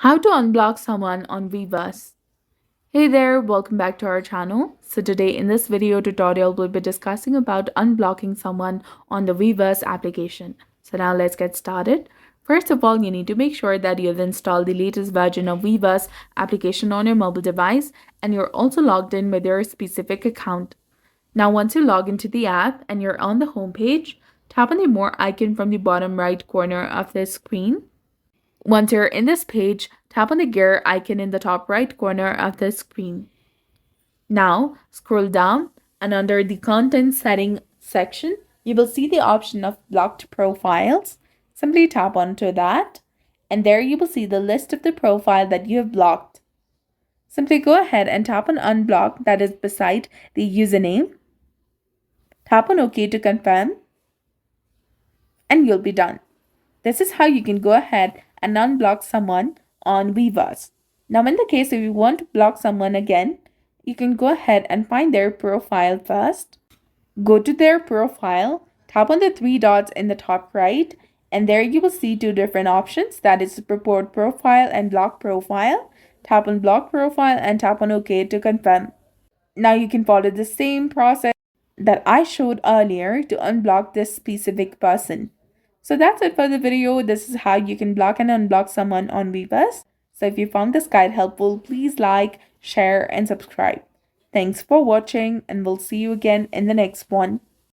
How to unblock someone on Weverse. Hey there, welcome back to our channel. So today in this video tutorial, we'll be discussing about unblocking someone on the Weverse application. So now let's get started. First of all, you need to make sure that you've installed the latest version of Weverse application on your mobile device and you're also logged in with your specific account. Now once you log into the app and you're on the home page, tap on the more icon from the bottom right corner of the screen. Once you're in this page, tap on the gear icon in the top right corner of the screen. Now, scroll down and under the content setting section, you will see the option of blocked profiles. Simply tap onto that, and there you will see the list of the profile that you have blocked. Simply go ahead and tap on unblock, that is beside the username. Tap on OK to confirm, and you'll be done. This is how you can go ahead and unblock someone on Weverse. Now, in the case if you want to block someone again, you can go ahead and find their profile first. Go to their profile, tap on the three dots in the top right, and there you will see two different options, that is report profile and block profile. Tap on block profile and tap on OK to confirm. Now you can follow the same process that I showed earlier to unblock this specific person. So that's it for the video. This is how you can block and unblock someone on Weverse. So if you found this guide helpful, please like, share, and subscribe. Thanks for watching, and we'll see you again in the next one.